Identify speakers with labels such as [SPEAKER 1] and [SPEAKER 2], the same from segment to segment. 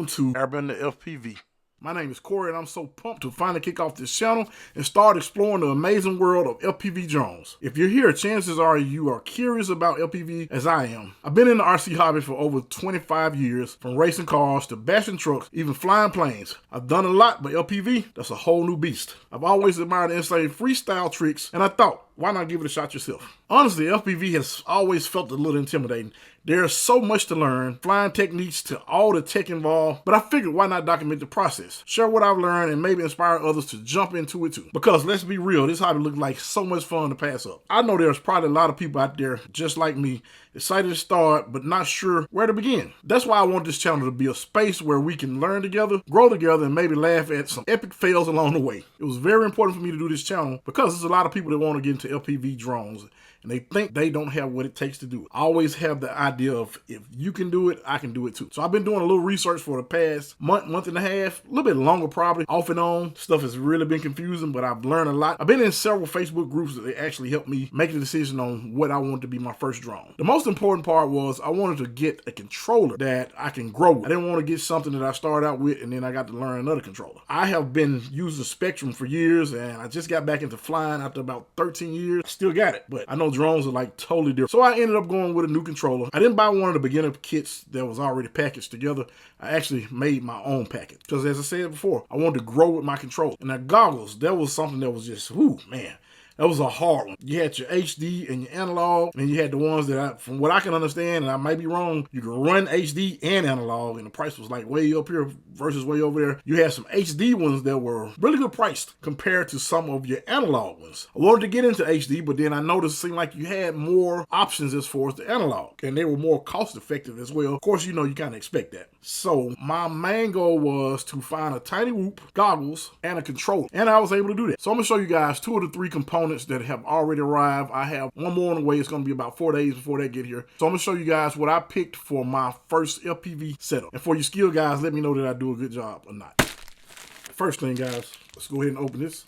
[SPEAKER 1] Welcome to Airbender FPV. My name is Corey and I'm so pumped to finally kick off this channel and start exploring the amazing world of FPV drones. If you're here, chances are you are curious about FPV as I am. I've been in the RC hobby for over 25 years, from racing cars to bashing trucks, even flying planes. I've done a lot, but LPV, that's a whole new beast. I've always admired the insane freestyle tricks, and I thought, why not give it a shot yourself? Honestly, FPV has always felt a little intimidating. There's so much to learn, flying techniques to all the tech involved, but I figured why not document the process, share what I've learned, and maybe inspire others to jump into it too. Because let's be real, this hobby looks like so much fun to pass up. I know there's probably a lot of people out there just like me, excited to start, but not sure where to begin. That's why I want this channel to be a space where we can learn together, grow together, and maybe laugh at some epic fails along the way. It was very important for me to do this channel because there's a lot of people that want to get into FPV drones, and they think they don't have what it takes to do it. I always have the idea of, if you can do it, I can do it too. So I've been doing a little research for the past month and a half, a little bit longer probably, off and on. Stuff has really been confusing, but I've learned a lot. I've been in several Facebook groups that actually helped me make the decision on what I wanted to be my first drone. The most important part was I wanted to get a controller that I can grow with. I didn't want to get something that I started out with and then I got to learn another controller. I have been using Spectrum for years, and I just got back into flying after about 13 years. Still got it, but I know drones are like totally different. So I ended up going with a new controller. I didn't buy one of the beginner kits that was already packaged together. I actually made my own package because, as I said before, I wanted to grow with my controller. And the goggles, that was something that was just, whoo, man. That was a hard one. You had your HD and your analog, and you had the ones that, from what I can understand, and I might be wrong, you could run HD and analog, and the price was like way up here versus way over there. You had some HD ones that were really good priced compared to some of your analog ones. I wanted to get into HD, but then I noticed it seemed like you had more options as far as the analog, and they were more cost effective as well. Of course, you know, you kind of expect that. So my main goal was to find a tiny Whoop, goggles, and a controller, and I was able to do that. So I'm going to show you guys 2 of the 3 components that have already arrived. I have one more on the way. It's going to be about 4 days before they get here. So I'm going to show you guys what I picked for my first FPV setup. And for you skill guys, let me know that I do a good job or not. First thing, guys, let's go ahead and open this.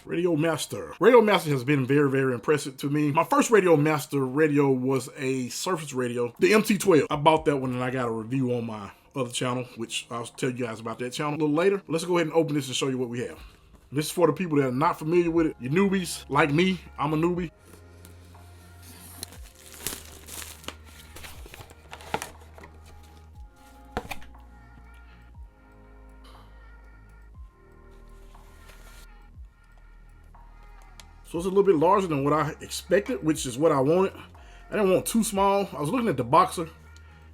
[SPEAKER 1] RadioMaster. RadioMaster has been very, very impressive to me. My first RadioMaster radio was a surface radio, the MT12. I bought that one and I got a review on my other channel, which I'll tell you guys about that channel a little later. Let's go ahead and open this and show you what we have. This is for the people that are not familiar with it. You newbies, like me, I'm a newbie. So it's a little bit larger than what I expected, which is what I wanted. I didn't want too small. I was looking at the Boxer,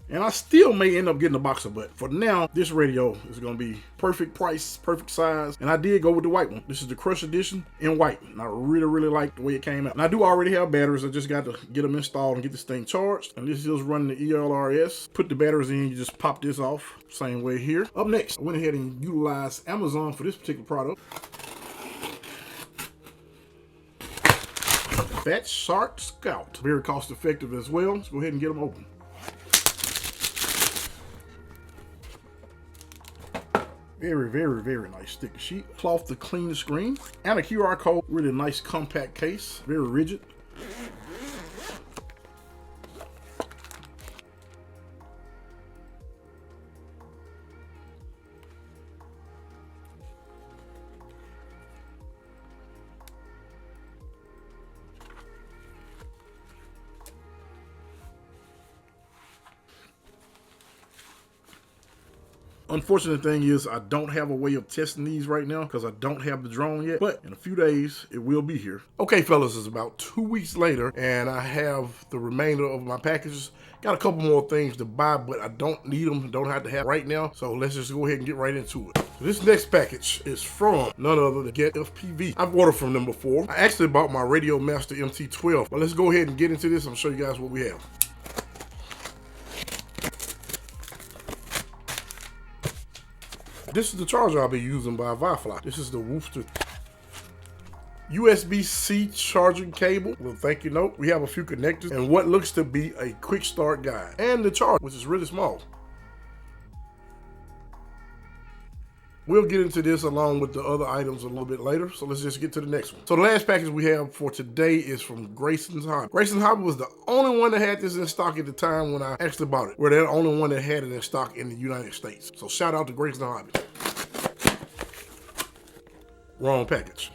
[SPEAKER 1] and I still may end up getting the Boxer, but for now, this radio is going to be perfect price, perfect size, and I did go with the white one. This is the Crush Edition in white, and I really, really like the way it came out. And I do already have batteries. I just got to get them installed and get this thing charged, and this is running the ELRS. Put the batteries in, you just pop this off, same way here. Up next, I went ahead and utilized Amazon for this particular product. FatShark Scout, very cost effective as well. Let's go ahead and get them open. Very, very, very nice sticker sheet. Cloth to clean the screen. And a QR code. Really nice compact case. Very rigid. Unfortunate thing is I don't have a way of testing these right now because I don't have the drone yet, but in a few days it will be here. Okay, fellas, it's about 2 weeks later and I have the remainder of my packages. Got a couple more things to buy, but I don't need them, don't have to have right now. So let's just go ahead and get right into it. So this next package is from none other than BETAFPV. I've ordered from them before. I actually bought my RadioMaster MT12, but let's go ahead and get into this and show you guys what we have. This is the charger I'll be using by Wi-Fi. This is the WhoopStor USB-C charging cable with a thank you note. We have a few connectors and what looks to be a quick start guide. And the charger, which is really small. We'll get into this along with the other items a little bit later, so let's just get to the next one. So the last package we have for today is from Grayson's Hobby. Grayson's Hobby was the only one that had this in stock at the time when I actually bought it. We're the only one that had it in stock in the United States. So shout out to Grayson's Hobby. Wrong package.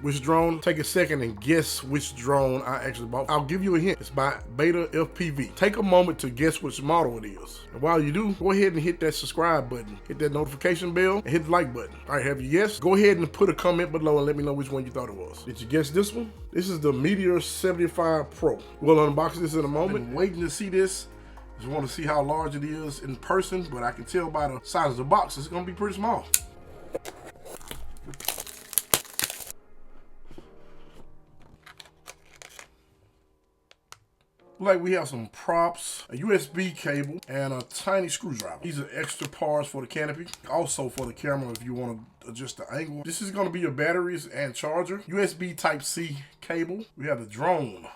[SPEAKER 1] Which drone? Take a second and guess which drone I actually bought. I'll give you a hint. It's by BETAFPV. Take a moment to guess which model it is. And while you do, go ahead and hit that subscribe button, hit that notification bell, and hit the like button. All right, have you guessed? Go ahead and put a comment below and let me know which one you thought it was. Did you guess this one? This is the Meteor75 Pro. We'll unbox this in a moment. I'm waiting to see this. Just want to see how large it is in person, but I can tell by the size of the box, it's gonna be pretty small. Like we have some props, a USB cable, and a tiny screwdriver. These are extra parts for the canopy, also for the camera if you want to adjust the angle. This is going to be your batteries and charger. USB Type-C cable. We have the drone.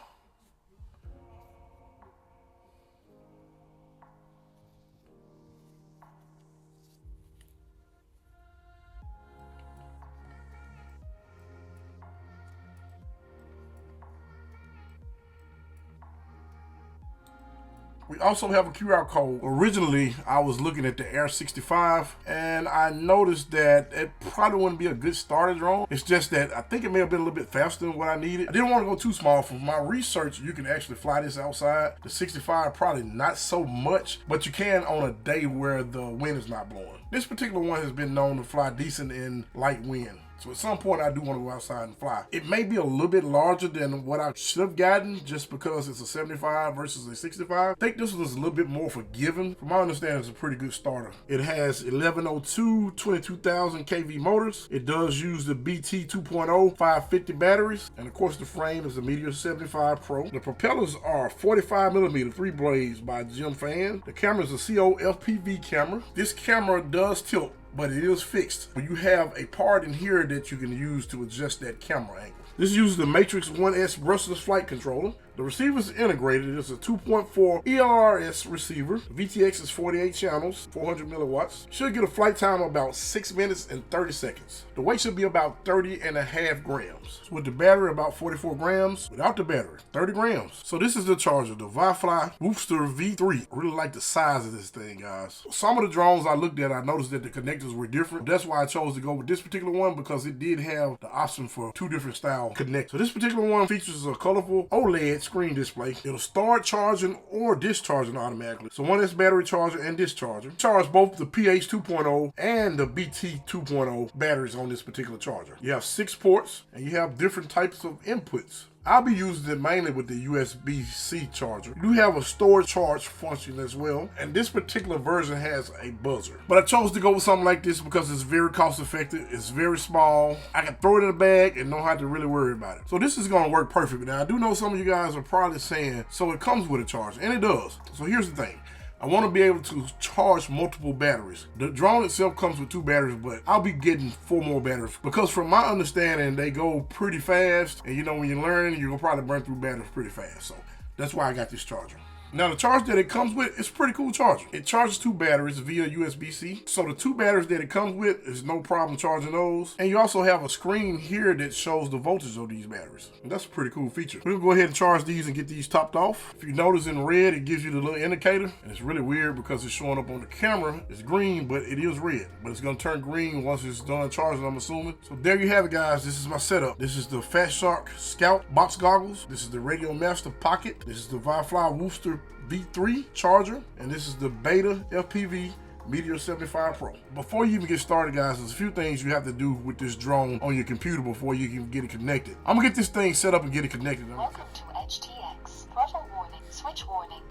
[SPEAKER 1] We also have a QR code. Originally, I was looking at the Air 65 and I noticed that it probably wouldn't be a good starter drone. It's just that I think it may have been a little bit faster than what I needed. I didn't want to go too small. For my research, you can actually fly this outside. The 65 probably not so much, but you can on a day where the wind is not blowing. This particular one has been known to fly decent in light wind. So at some point I do want to go outside and fly. It may be a little bit larger than what I should have gotten just because it's a 75 versus a 65. I think this was a little bit more forgiving. From my understanding, it's a pretty good starter. It has 1102 22,000 kV motors. It does use the BT 2.0 550 batteries. And of course the frame is a Meteor75 Pro. The propellers are 45mm 3 blades by Jim Fan. The camera is a CO FPV camera. This camera does tilt, but it is fixed. You have a part in here that you can use to adjust that camera angle. This uses the Matrix 1S brushless flight controller. The receiver is integrated. It's a 2.4 ELRS receiver. The VTX is 48 channels, 400 milliwatts. Should get a flight time of about 6 minutes and 30 seconds. The weight should be about 30.5 grams. With the battery, about 44 grams. Without the battery, 30 grams. So this is the charger, the WhoopStor V3. I really like the size of this thing, guys. Some of the drones I looked at, I noticed that the connectors were different. That's why I chose to go with this particular one, because it did have the option for 2 different style connectors. So this particular one features a colorful OLED screen display. It'll start charging or discharging automatically. So one is battery charger and discharger. Charge both the PH 2.0 and the BT 2.0 batteries on this particular charger. You have 6 ports and you have different types of inputs. I'll be using it mainly with the USB-C charger. You do have a storage charge function as well, and this particular version has a buzzer. But I chose to go with something like this because it's very cost effective, it's very small, I can throw it in a bag and don't have to really worry about it. So this is gonna work perfectly. Now I do know some of you guys are probably saying, so it comes with a charger, and it does. So here's the thing. I want to be able to charge multiple batteries. The drone itself comes with 2 batteries, but I'll be getting 4 more batteries because from my understanding, they go pretty fast. And you know, when you're learning, you're gonna probably burn through batteries pretty fast. So that's why I got this charger. Now the charger that it comes with is a pretty cool charger. It charges 2 batteries via USB-C. So the 2 batteries that it comes with is no problem charging those. And you also have a screen here that shows the voltage of these batteries. And that's a pretty cool feature. We're gonna go ahead and charge these and get these topped off. If you notice in red, it gives you the little indicator. And it's really weird because it's showing up on the camera. It's green, but it is red. But it's gonna turn green once it's done charging, I'm assuming. So there you have it, guys. This is my setup. This is the FatShark Scout box goggles. This is the RadioMaster Pocket. This is the WhoopStor V3 Charger, and this is the BETAFPV Meteor75 Pro. Before you even get started, guys, there's a few things you have to do with this drone on your computer before you can get it connected. I'm gonna get this thing set up and get it connected.
[SPEAKER 2] Welcome to HTX. Throttle warning, switch warning.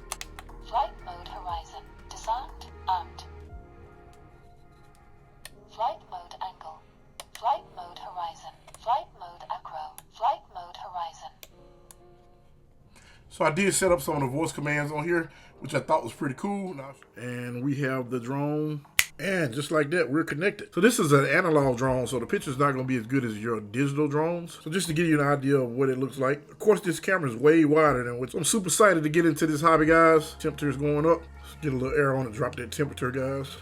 [SPEAKER 2] Flight mode horizon. Disarmed, armed. Flight mode angle. Flight mode horizon. Flight mode acro. Flight mode horizon.
[SPEAKER 1] So I did set up some of the voice commands on here, which I thought was pretty cool. And we have the drone And just like that, we're connected. So this is an analog drone, so the picture's not going to be as good as your digital drones. So just to give you an idea of what it looks like. Of course, this camera is way wider than which I'm super excited to get into this hobby, guys. Temperature is going up. Let's get a little air on it, drop that temperature, guys.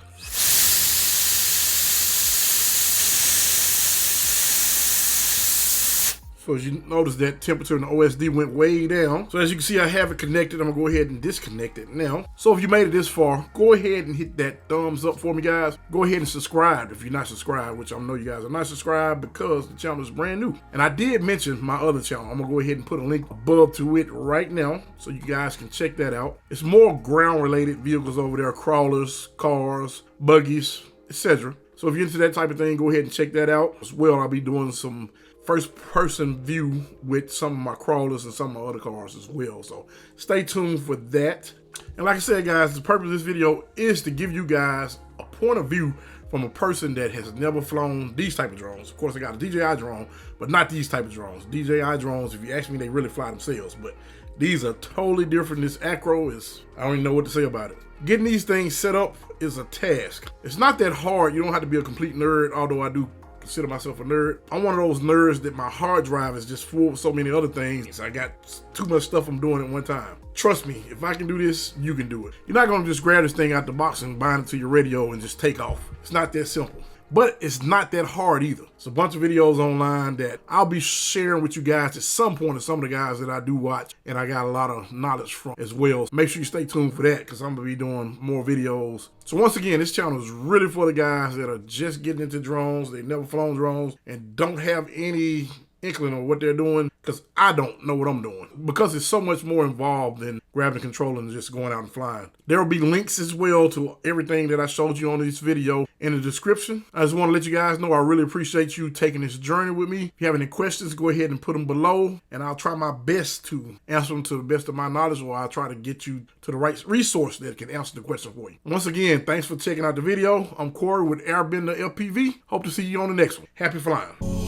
[SPEAKER 1] So as you notice, that temperature in the OSD went way down. So as you can see, I have it connected. I'm gonna go ahead and disconnect it now. So if you made it this far, go ahead and hit that thumbs up for me, guys. Go ahead and subscribe if you're not subscribed, which I know you guys are not subscribed because the channel is brand new. And I did mention my other channel. I'm gonna go ahead and put a link above to it right now so you guys can check that out. It's more ground related vehicles over there, crawlers, cars, buggies, etc. So if you're into that type of thing, go ahead and check that out. As well, I'll be doing some first-person view with some of my crawlers and some of my other cars as well. So stay tuned for that. And like I said, guys, the purpose of this video is to give you guys a point of view from a person that has never flown these type of drones. Of course, I got a DJI drone, but not these type of drones. DJI drones, if you ask me, they really fly themselves. But these are totally different. This Acro is, I don't even know what to say about it. Getting these things set up is a task. It's not that hard. You don't have to be a complete nerd, although I do consider myself a nerd. I'm one of those nerds that my hard drive is just full of so many other things. I got too much stuff I'm doing at one time. Trust me, if I can do this, you can do it. You're not gonna just grab this thing out the box and bind it to your radio and just take off. It's not that simple. But it's not that hard either. It's a bunch of videos online that I'll be sharing with you guys at some point, of some of the guys that I do watch and I got a lot of knowledge from as well. Make sure you stay tuned for that because I'm gonna be doing more videos. So once again, this channel is really for the guys that are just getting into drones, they've never flown drones and don't have any inkling of what they're doing, because I don't know what I'm doing, because it's so much more involved than grabbing a controller and just going out and flying. There will be links as well to everything that I showed you on this video in the description. I just want to let you guys know I really appreciate you taking this journey with me. If you have any questions, go ahead and put them below and I'll try my best to answer them to the best of my knowledge, or I'll try to get you to the right resource that can answer the question for you. Once again, thanks for checking out the video. I'm Corey with Airbender FPV. Hope to see you on the next one. Happy flying.